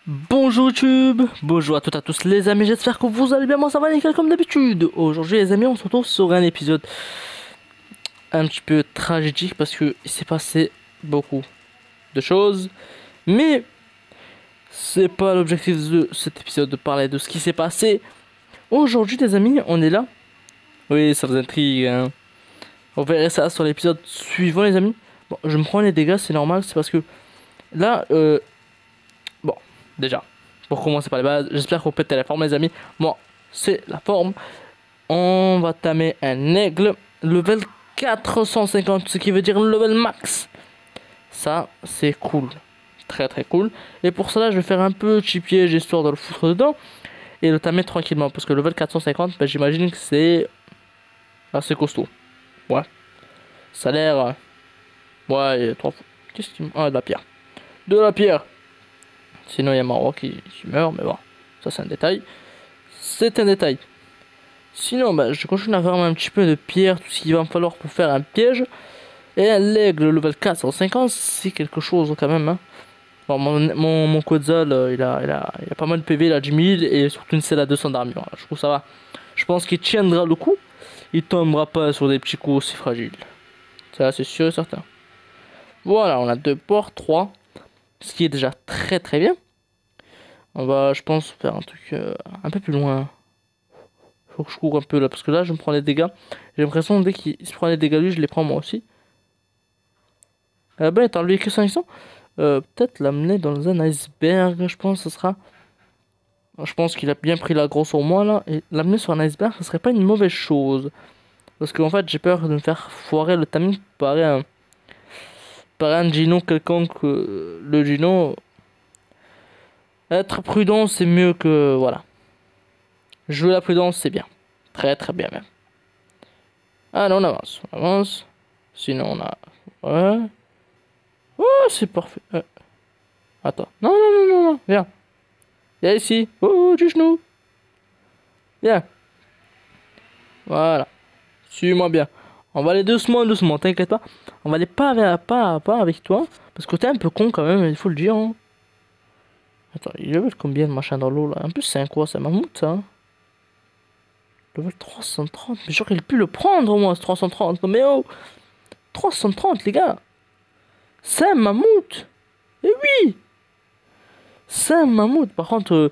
Bonjour YouTube, bonjour à toutes et à tous les amis, j'espère que vous allez bien, moi ça va nickel comme d'habitude. Aujourd'hui les amis, on se retrouve sur un épisode un petit peu tragique parce que il s'est passé beaucoup de choses. Mais c'est pas l'objectif de cet épisode de parler de ce qui s'est passé. Aujourd'hui les amis, on est là. Oui, ça vous intrigue, hein. On verra ça sur l'épisode suivant les amis. Bon, je me prends les dégâts, c'est normal, c'est parce que là, bon, déjà, pour commencer par les bases, j'espère que vous pétez la forme, les amis. Moi, c'est la forme. On va tamer un aigle level 450, ce qui veut dire level max. Ça, c'est cool. Très très cool. Et pour cela, je vais faire un petit piège histoire de le foutre dedans et le tamer tranquillement. Parce que level 450, ben, j'imagine que c'est assez costaud. Ouais. Ça a l'air. Ouais, il y a trois fois. Qu'est-ce qui. Ah, de la pierre. De la pierre. Sinon, il y a Maro qui meurt, mais bon, ça c'est un détail. C'est un détail. Sinon, bah, je continue à faire un petit peu de pierre, tout ce qu'il va me falloir pour faire un piège. Et un l'aigle level 450, c'est quelque chose quand même. Hein. Bon, mon Quetzal, il a pas mal de PV, il a 10 000 et surtout une selle à 200 d'armure. Voilà, je trouve ça va. Je pense qu'il tiendra le coup. Il tombera pas sur des petits coups aussi fragiles. Ça, c'est sûr et certain. Voilà, on a 2 ports, 3. Ce qui est déjà très très bien. On va, je pense, faire un truc un peu plus loin. Faut que je cours un peu là, parce que là, je me prends les dégâts. J'ai l'impression que dès qu'il se prend les dégâts, lui, je les prends moi aussi. Ben, attends, lui, que 500. Peut-être l'amener dans un iceberg, je pense, ce sera. Je pense qu'il a bien pris la grosse sur moi là. Et l'amener sur un iceberg, ce serait pas une mauvaise chose. Parce qu'en fait, j'ai peur de me faire foirer le timing par un Gino quelconque. Le Gino. Être prudent, c'est mieux que. Voilà. Jouer la prudence, c'est bien. Très très bien même. Ah non, on avance. On avance. Sinon, on a. Ouais. Oh, c'est parfait. Attends. Non, non, non, non, non. Viens. Viens ici. Oh, du genou. Viens. Voilà. Suis-moi bien. On va aller doucement, doucement. T'inquiète pas. On va aller pas à pas avec toi. Parce que t'es un peu con quand même, il faut le dire. Hein. Attends, il level combien de machin dans l'eau là? En plus, c'est un quoi? C'est un mammouth ça. Hein. Level 330. Mais j'aurais pu le prendre au moins, ce 330. Mais oh! 330, les gars. C'est un mammouth. Eh oui! C'est un mammouth. Par contre,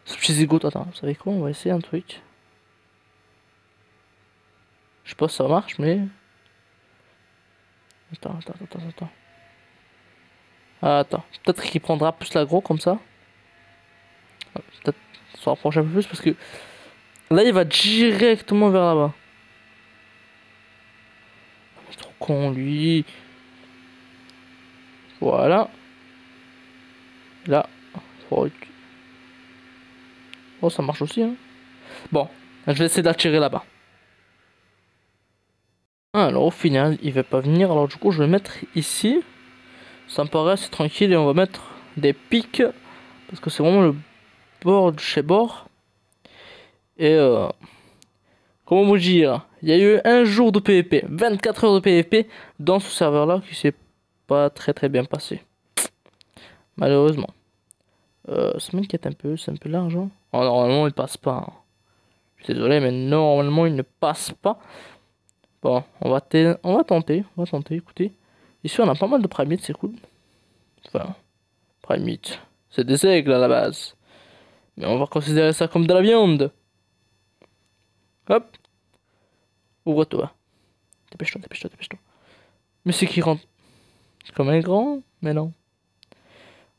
ce petit zigote, attends, vous savez quoi? On va essayer un truc. Je sais pas si ça marche, mais. Attends. Ah, attends. Peut-être qu'il prendra plus l'agro comme ça. Peut-être se rapprocher un peu plus parce que. Là, il va directement vers là-bas. Il est trop con, lui. Voilà. Là. Oh, ça marche aussi, hein. Bon, je vais essayer d'attirer là-bas. Alors, au final, il va pas venir. Alors, du coup, je vais mettre ici. Ça me paraît assez tranquille. Et on va mettre des pics. Parce que c'est vraiment le bord de chez bord. Et comment vous dire? Il y a eu un jour de PVP. 24 heures de PVP dans ce serveur-là qui s'est pas très très bien passé. Malheureusement. Ça m'inquiète un peu. C'est un peu large. Hein. Oh, normalement, il passe pas. Hein. Je suis désolé, mais normalement, il ne passe pas. Bon, on va tenter, écoutez. Ici, on a pas mal de primites, c'est cool. Enfin, primites, c'est des aigles à la base. Mais on va considérer ça comme de la viande. Hop, ouvre-toi. Dépêche-toi. Mais c'est qui rentre comme un grand? Mais non.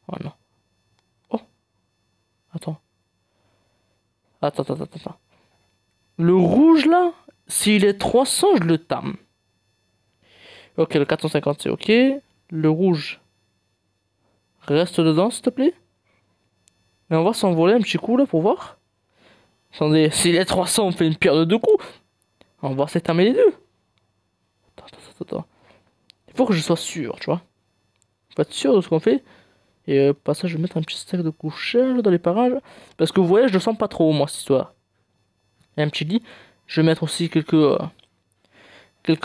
Oh non. Oh, attends. Attends. Le rouge là, s'il est 300, je le tame. Ok, le 450 c'est ok. Le rouge, reste dedans s'il te plaît. Et on va s'envoler un petit coup là pour voir. Attendez, s'il est 300, on fait une pierre de deux coups. On va voir si t'as les deux. Attends. Il faut que je sois sûr, tu vois. Faut être sûr de ce qu'on fait. Et pas ça, je vais mettre un petit stack de couchage dans les parages. Parce que vous voyez, je le sens pas trop, moi, cette histoire. Et un petit lit. Je vais mettre aussi quelques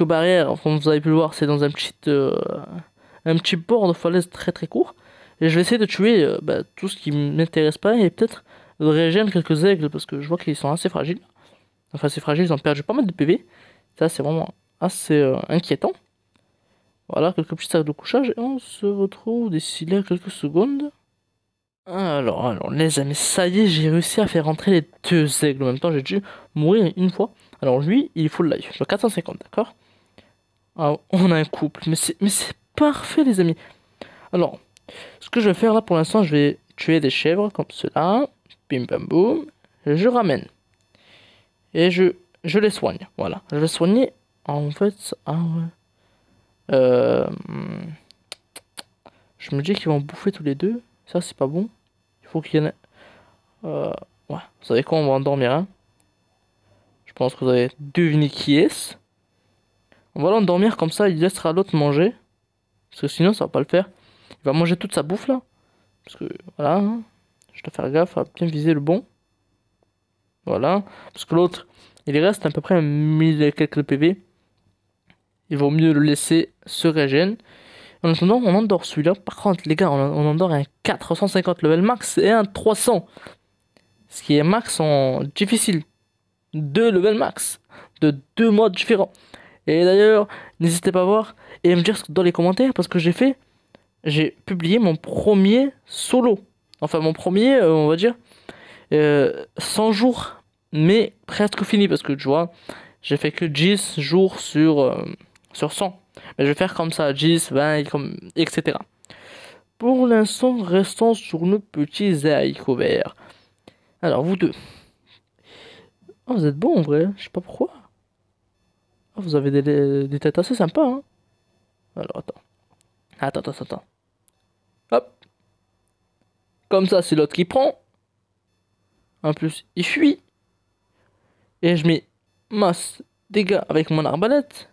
barrières. Comme vous avez pu le voir, c'est dans un petit bord de falaise très très court. Et je vais essayer de tuer tout ce qui m'intéresse pas et peut-être de régénérer quelques aigles parce que je vois qu'ils sont assez fragiles. Enfin, assez fragiles, ils ont perdu pas mal de PV. Ça, c'est vraiment assez inquiétant. Voilà, quelques petits sacs de couchage et on se retrouve d'ici là quelques secondes. Alors, les amis, ça y est, j'ai réussi à faire rentrer les deux aigles en même temps. J'ai dû mourir une fois. Alors, lui, il faut le live. Le 450, d'accord? Ah, on a un couple, mais c'est parfait, les amis. Alors, ce que je vais faire là pour l'instant, je vais tuer des chèvres comme cela. Bim bam boum. Je ramène. Et je les soigne. Voilà. Je vais soigner. En fait. Ah ouais. Je me dis qu'ils vont bouffer tous les deux. Ça, c'est pas bon. Il faut qu'il y en ait. Ouais. Vous savez quoi? On va endormir, hein. Je pense que vous avez deviné qui est-ce. On va l'endormir comme ça. Il laissera l'autre manger. Parce que sinon, ça va pas le faire. Il va manger toute sa bouffe là. Parce que voilà, hein. Je dois faire gaffe à bien viser le bon. Voilà. Parce que l'autre, il reste à peu près 1000 et quelques PV. Il vaut mieux le laisser se régénérer. En attendant, on endort celui-là. Par contre, les gars, on endort un 450 level max et un 300. Ce qui est max en difficile. 2 level max. De 2 modes différents. Et d'ailleurs, n'hésitez pas à voir et à me dire dans les commentaires parce que j'ai publié mon premier solo. Enfin, mon premier, on va dire, 100 jours, mais presque fini parce que tu vois, j'ai fait que 10 jours sur 100. Mais je vais faire comme ça, 10, 20, etc. Pour l'instant, restons sur nos petits haricots verts. Alors, vous deux. Oh, vous êtes bons en vrai, je sais pas pourquoi. Oh, vous avez des têtes assez sympas, hein. Alors, attends. Attends. Hop. Comme ça, c'est l'autre qui prend. En plus, il fuit. Et je mets masse dégâts avec mon arbalète.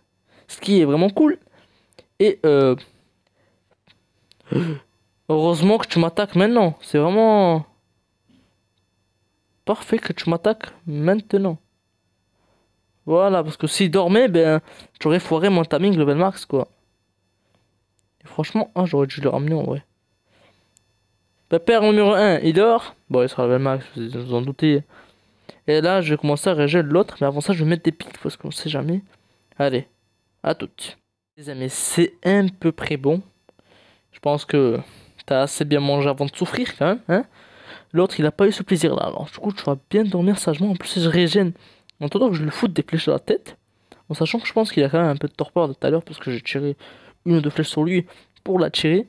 Ce qui est vraiment cool. Et heureusement que tu m'attaques maintenant. C'est vraiment parfait que tu m'attaques maintenant. Voilà, parce que s'il dormait, ben, j'aurais foiré mon timing level max, quoi. Et franchement, j'aurais dû le ramener en vrai. Pépère numéro 1, il dort. Bon, il sera level max, vous vous en doutez. Et là, je vais commencer à régénérer l'autre. Mais avant ça, je vais mettre des pics parce qu'on sait jamais. Allez, à toutes. Les amis, c'est un peu près bon. Je pense que t'as assez bien mangé avant de souffrir quand même, hein. L'autre, il a pas eu ce plaisir-là. Alors, du coup, tu vas bien dormir sagement. En plus, je régène. En attendant que je le foute des flèches dans la tête. En sachant que je pense qu'il a quand même un peu de torpeur de tout à l'heure. Parce que j'ai tiré une ou deux flèches sur lui pour la tirer.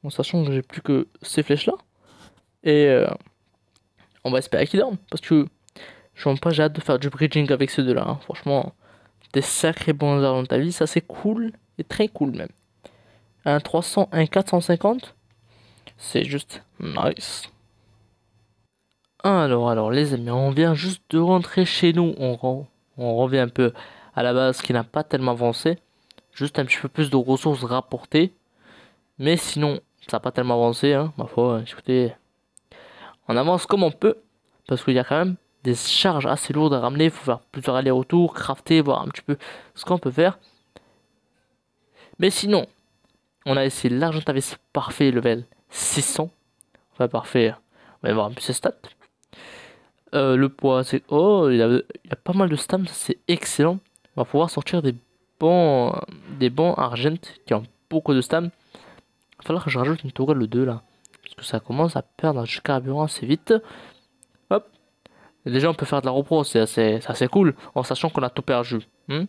En sachant que j'ai plus que ces flèches-là. Et on va espérer qu'il dorme. Parce que je vois pas, j'ai hâte de faire du bridging avec ces deux-là, hein. Franchement, des sacrés bons arts dans ta vie. Ça, c'est cool. Et très cool même. Un 300, un 450. C'est juste nice. Alors, les amis, on vient juste de rentrer chez nous. On revient un peu à la base qui n'a pas tellement avancé. Juste un petit peu plus de ressources rapportées. Mais sinon, ça n'a pas tellement avancé, hein, ma foi. Écoutez, on avance comme on peut. Parce qu'il y a quand même des charges assez lourdes à ramener. Il faut faire plusieurs allers-retours, crafter, voir un petit peu ce qu'on peut faire. Mais sinon, on a essayé l'argent-avis parfait level 600. Enfin, parfait. On va voir un peu ses stats. Le poids, c'est. Oh, il a pas mal de stam, c'est excellent. On va pouvoir sortir des bons argent qui ont beaucoup de stam. Il va falloir que je rajoute une tourelle le 2 là. Parce que ça commence à perdre du carburant assez vite. Hop. Et déjà, on peut faire de la repro, c'est assez cool. En sachant qu'on a tout perdu. Et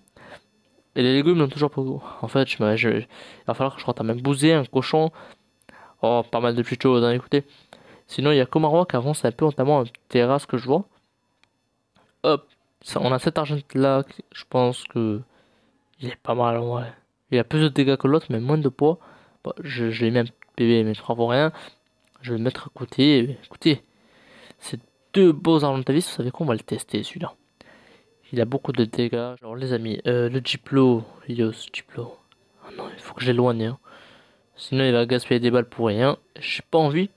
les légumes n'ont toujours pas. En fait, il va falloir que je rate même bouser, un cochon. Oh, pas mal de petites choses, hein, écoutez. Sinon, il y a Komarwa qui avance un peu, notamment un terrasse que je vois. Hop, on a cet argent là, je pense que il est pas mal, ouais. Il a plus de dégâts que l'autre, mais moins de poids. Bon, je l'ai mis un PV, mais je vaut rien. Je vais le mettre à côté. Écoutez, c'est deux beaux argent de ta vie, vous savez quoi, on va le tester celui-là. Il a beaucoup de dégâts. Alors les amis, le Diplo, Diplo. Ah non, il faut que j'éloigne, hein. Sinon il va gaspiller des balles pour rien. J'ai pas envie.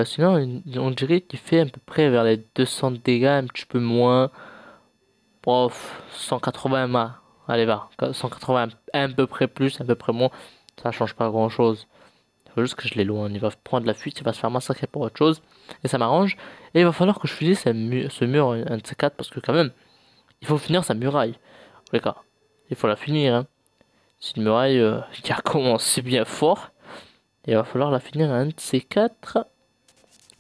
Sinon, on dirait qu'il fait à peu près vers les 200 dégâts, un petit peu moins. Bof, 180 allez va, 180 un peu près plus, un peu près moins. Ça change pas grand chose. faut juste que je l'éloigne. Il va prendre la fuite, il va se faire massacrer pour autre chose. Et ça m'arrange. Et il va falloir que je finisse ce mur, un de ces quatre, parce que quand même, il faut finir sa muraille. Regarde, il faut la finir, hein. C'est une muraille qui a commencé bien fort. Et il va falloir la finir un de ces quatre.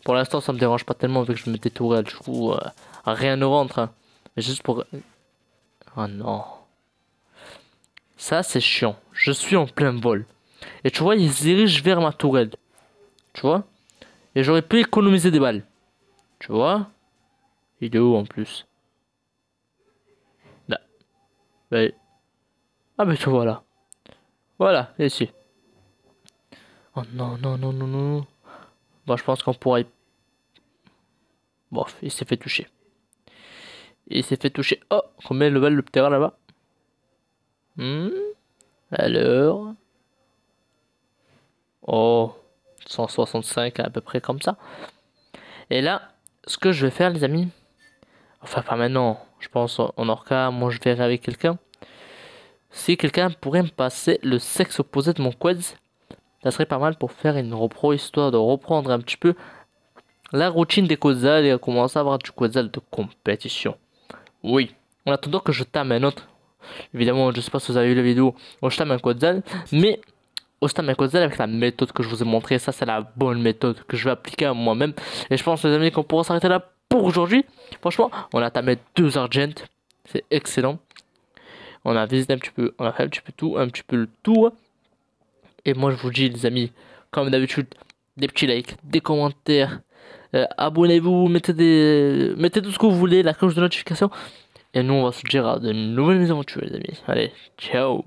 Pour l'instant, ça me dérange pas tellement vu que je mets des tourelles. Du coup, rien ne rentre, hein. Mais juste pour... Oh non. Ça, c'est chiant. Je suis en plein vol. Et tu vois, il se dirige vers ma tourelle. Tu vois? Et j'aurais pu économiser des balles. Tu vois? Il est où en plus? Là. Ouais. Ah, mais tu vois là. Voilà, ici. Oh non, non, non, non, non. Bon, je pense qu'on pourrait. Bof, il s'est fait toucher. Il s'est fait toucher. Oh, combien de level le terrain là-bas? Alors. Oh, 165 à peu près comme ça. Et là, ce que je vais faire, les amis. Enfin, pas maintenant. Je pense en Orca, moi je verrai avec quelqu'un. Si quelqu'un pourrait me passer le sexe opposé de mon quads, ça serait pas mal pour faire une repro, histoire de reprendre un petit peu la routine des quadsals et commencer à avoir du quadsal de compétition. Oui, en attendant que je tame un autre. Évidemment, je sais pas si vous avez vu la vidéo où je tame un quadsal, mais au tame un quadsal avec la méthode que je vous ai montré, ça c'est la bonne méthode que je vais appliquer à moi-même. Et je pense, les amis, qu'on pourra s'arrêter là pour aujourd'hui. Franchement, on a tamé 2 argent, c'est excellent. On a visité un petit peu, on a fait un petit peu tout, un petit peu le tour. Et moi je vous dis les amis, comme d'habitude, des petits likes, des commentaires, abonnez-vous, mettez tout ce que vous voulez, la cloche de notification. Et nous on va se dire à de nouvelles aventures les amis. Allez, ciao.